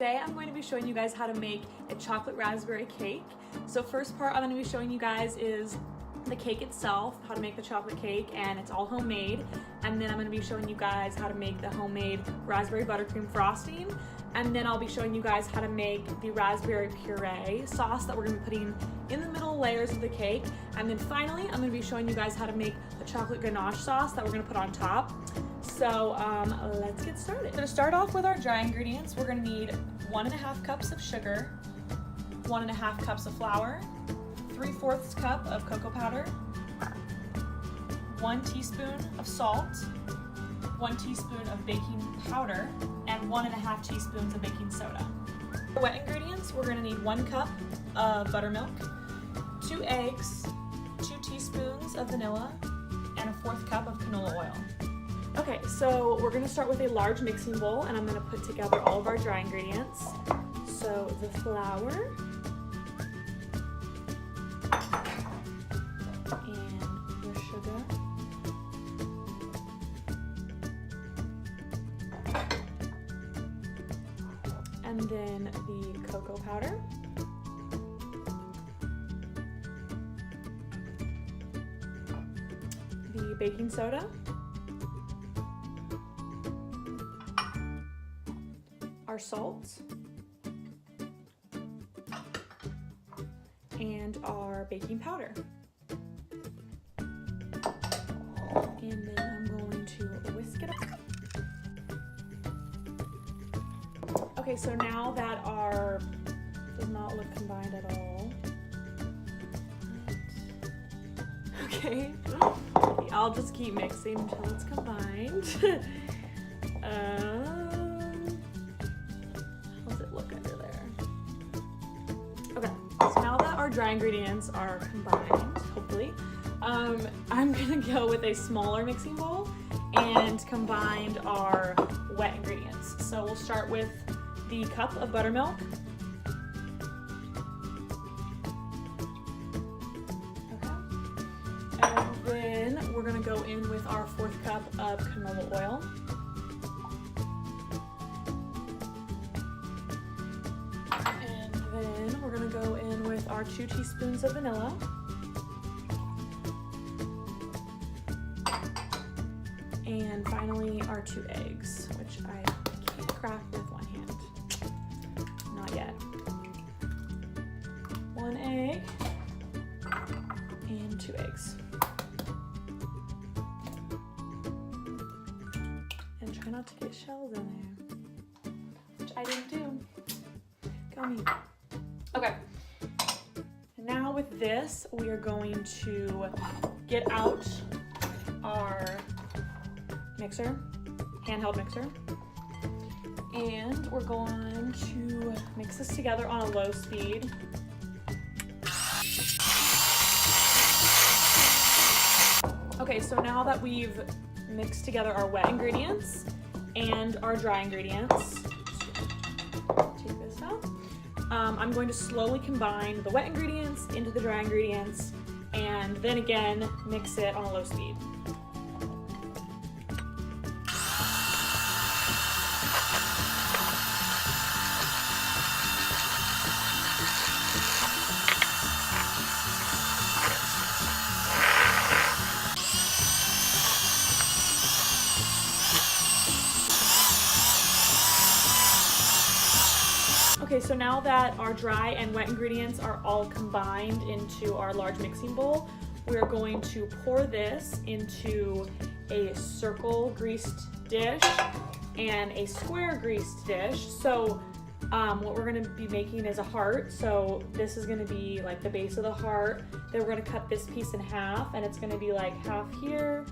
Today I'm going to be showing you guys how to make a chocolate raspberry cake. So first part I'm going to be showing you guys is the cake itself, how to make the chocolate cake, and it's all homemade. And then I'm going to be showing you guys how to make the homemade raspberry buttercream frosting. And then I'll be showing you guys how to make the raspberry puree sauce that we're going to be putting in the middle layers of the cake. And then finally, I'm going to be showing you guys how to make the chocolate ganache sauce that we're going to put on top. So let's get started. So to start off with our dry ingredients, we're going to need 1.5 cups of sugar, 1.5 cups of flour, 3/4 cup of cocoa powder, 1 teaspoon of salt, 1 teaspoon of baking powder, and 1.5 teaspoons of baking soda. For wet ingredients, we're going to need 1 cup of buttermilk, 2 eggs, 2 teaspoons of vanilla, and a 1/4 cup of canola oil. Okay, so we're going to start with a large mixing bowl, and I'm going to put together all of our dry ingredients. So the flour, and the sugar, and then the cocoa powder, the baking soda, our salt, and our baking powder. And then I'm going to whisk it up. Okay, so now that our does not look combined at all. Okay, I'll just keep mixing until it's combined. How's it look under there? Okay, so now that our dry ingredients are combined, hopefully, I'm gonna go with a smaller mixing bowl and combine our wet ingredients. So we'll start with the cup of buttermilk. Okay. And then we're gonna go in with our 1/4 cup of canola oil. And then we're gonna go in with our 2 teaspoons of vanilla. And finally, our 2 eggs, which I can't crack with one hand. Not yet. 1 egg and 2 eggs. And try not to get shells in there, which I didn't do. Go me. Okay. Now with this, we are going to get out our mixer, handheld mixer, and we're going to mix this together on a low speed. Okay, so now that we've mixed together our wet ingredients and our dry ingredients, take this out. I'm going to slowly combine the wet ingredients into the dry ingredients and then again mix it on a low speed. Okay, so now that our dry and wet ingredients are all combined into our large mixing bowl, we're going to pour this into a circle greased dish and a square greased dish. So what we're gonna be making is a heart. So this is gonna be like the base of the heart. Then we're gonna cut this piece in half, and it's gonna be like half here,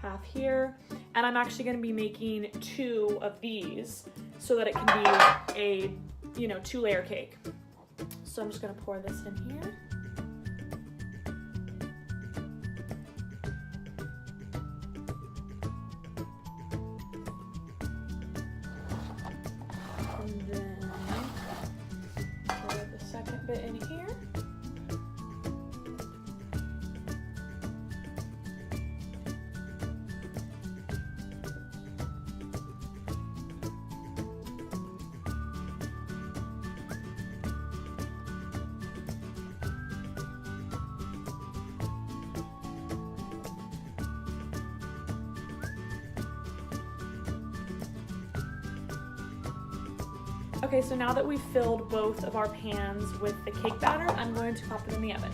half here. And I'm actually gonna be making 2 of these so that it can be a 2-layer cake. So I'm just gonna pour this in here. And then pour the second bit in here. Okay, so now that we've filled both of our pans with the cake batter, I'm going to pop them in the oven.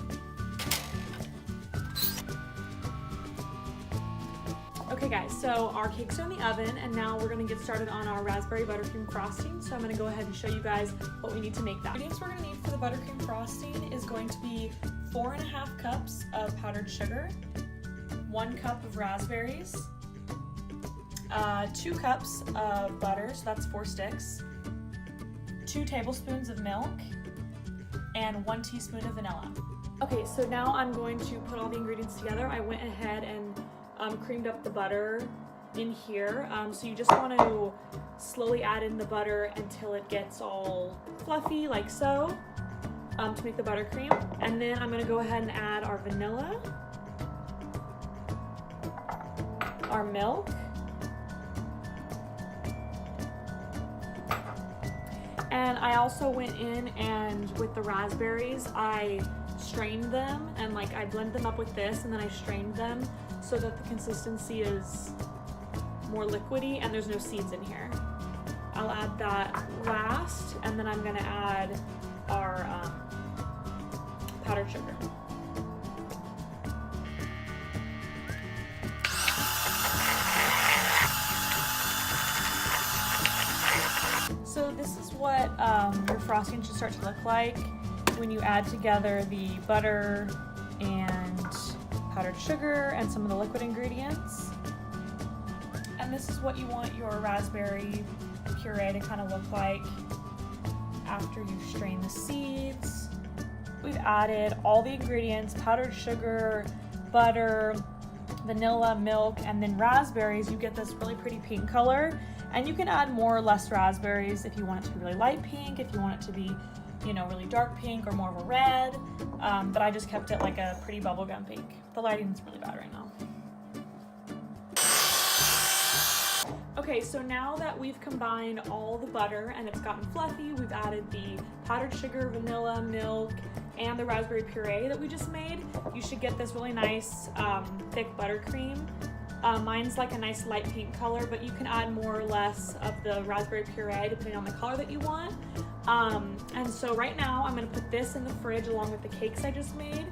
Okay guys, so our cakes are in the oven and now we're gonna get started on our raspberry buttercream frosting. So I'm gonna go ahead and show you guys what we need to make that. The ingredients we're gonna need for the buttercream frosting is going to be 4.5 cups of powdered sugar, 1 cup of raspberries, 2 cups of butter, so that's 4 sticks, 2 tablespoons of milk, and 1 teaspoon of vanilla. Okay, so now I'm going to put all the ingredients together. I went ahead and creamed up the butter in here. So you just want to slowly add in the butter until it gets all fluffy like so to make the buttercream. And then I'm going to go ahead and add our vanilla, our milk, and I also went in and with the raspberries I strained them and like I blended them up with this and then I strained them so that the consistency is more liquidy and there's no seeds in here. I'll add that last and then I'm gonna add our powdered sugar. So this is what your frosting should start to look like when you add together the butter and powdered sugar and some of the liquid ingredients. And this is what you want your raspberry puree to kind of look like after you strain the seeds. We've added all the ingredients, powdered sugar, butter, vanilla, milk, and then raspberries. You get this really pretty pink color. And you can add more or less raspberries if you want it to be really light pink, if you want it to be, you know, really dark pink or more of a red. But I just kept it like a pretty bubblegum pink. The lighting's really bad right now. Okay, so now that we've combined all the butter and it's gotten fluffy, we've added the powdered sugar, vanilla, milk, and the raspberry puree that we just made. You should get this really nice thick buttercream. Mine's like a nice light pink color, but you can add more or less of the raspberry puree depending on the color that you want. And so right now I'm gonna put this in the fridge along with the cakes I just made,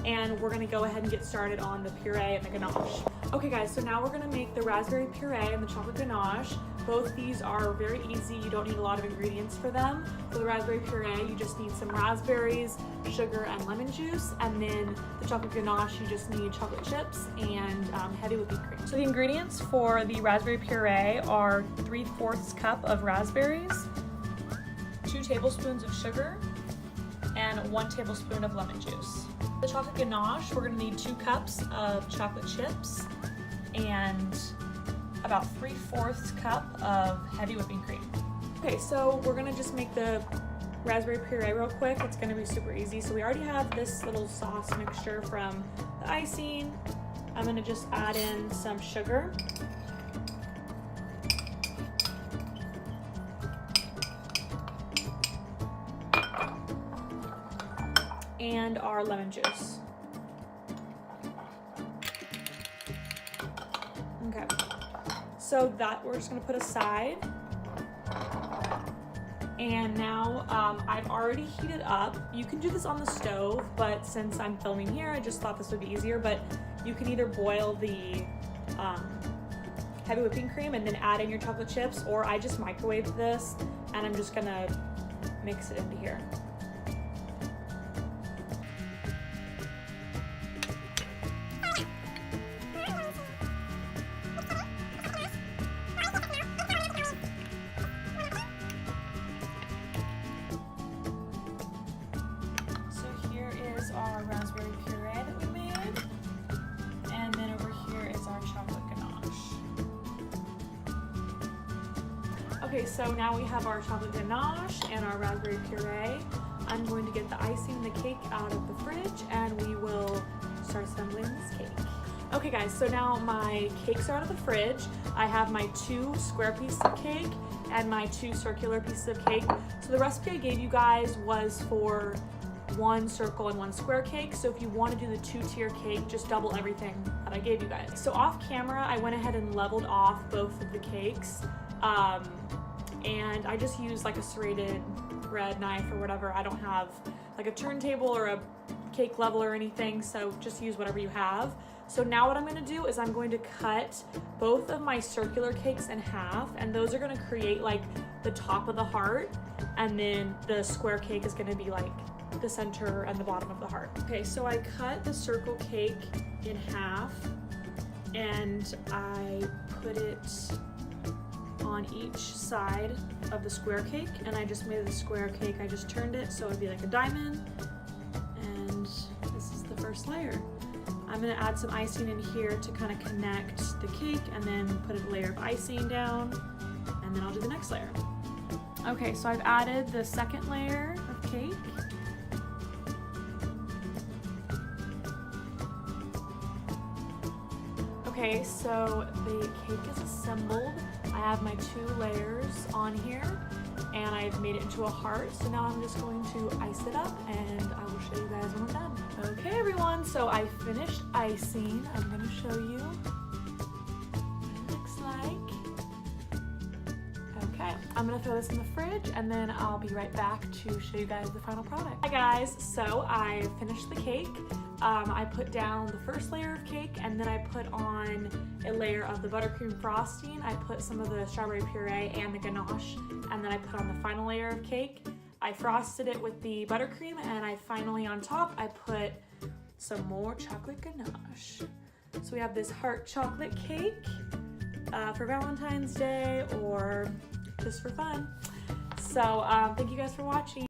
and we're gonna go ahead and get started on the puree and the ganache. Okay guys, so now we're gonna make the raspberry puree and the chocolate ganache. Both these are very easy. You don't need a lot of ingredients for them. For the raspberry puree, you just need some raspberries, sugar, and lemon juice. And then the chocolate ganache, you just need chocolate chips and heavy whipping cream. So the ingredients for the raspberry puree are 3/4 cup of raspberries, 2 tablespoons of sugar, and 1 tablespoon of lemon juice. The chocolate ganache, we're gonna need 2 cups of chocolate chips and about 3/4 cup of heavy whipping cream. Okay, so we're gonna just make the raspberry puree real quick. It's gonna be super easy. So we already have this little sauce mixture from the icing. I'm gonna just add in some sugar. And our lemon juice. Okay. So that we're just gonna put aside. And now I've already heated up. You can do this on the stove, but since I'm filming here, I just thought this would be easier. But you can either boil the heavy whipping cream and then add in your chocolate chips, or I just microwaved this and I'm just gonna mix it into here. Our raspberry puree that we made, and then over here is our chocolate ganache. Okay, so now we have our chocolate ganache and our raspberry puree. I'm going to get the icing and the cake out of the fridge and we will start assembling this cake. Okay guys, so now my cakes are out of the fridge. I have my 2 square pieces of cake and my 2 circular pieces of cake. So the recipe I gave you guys was for 1 circle and 1 square cake. So if you want to do the 2-tier cake, just double everything that I gave you guys. So off camera, I went ahead and leveled off both of the cakes. and I just use like a serrated bread knife or whatever. I don't have like a turntable or a cake level or anything, so just use whatever you have. So now what I'm gonna do is I'm going to cut both of my circular cakes in half, and those are gonna create like the top of the heart, and then the square cake is gonna be like the center and the bottom of the heart. Okay, so I cut the circle cake in half, and I put it on each side of the square cake, and I just made the square cake, I just turned it so it'd be like a diamond, and this is the first layer. I'm gonna add some icing in here to kind of connect the cake, and then put a layer of icing down, and then I'll do the next layer. Okay, so I've added the second layer of cake. Okay, so the cake is assembled. I have my 2 layers on here, and I've made it into a heart. So now I'm just going to ice it up, and I will show you guys when I'm done. Okay everyone, so I finished icing. I'm gonna show you what it looks like. Okay, I'm gonna throw this in the fridge, and then I'll be right back to show you guys the final product. Hi guys, so I finished the cake. I put down the first layer of cake, and then I put on a layer of the buttercream frosting. I put some of the strawberry puree and the ganache, and then I put on the final layer of cake. I frosted it with the buttercream, and I finally on top I put some more chocolate ganache. So we have this heart chocolate cake for Valentine's Day or just for fun. So thank you guys for watching.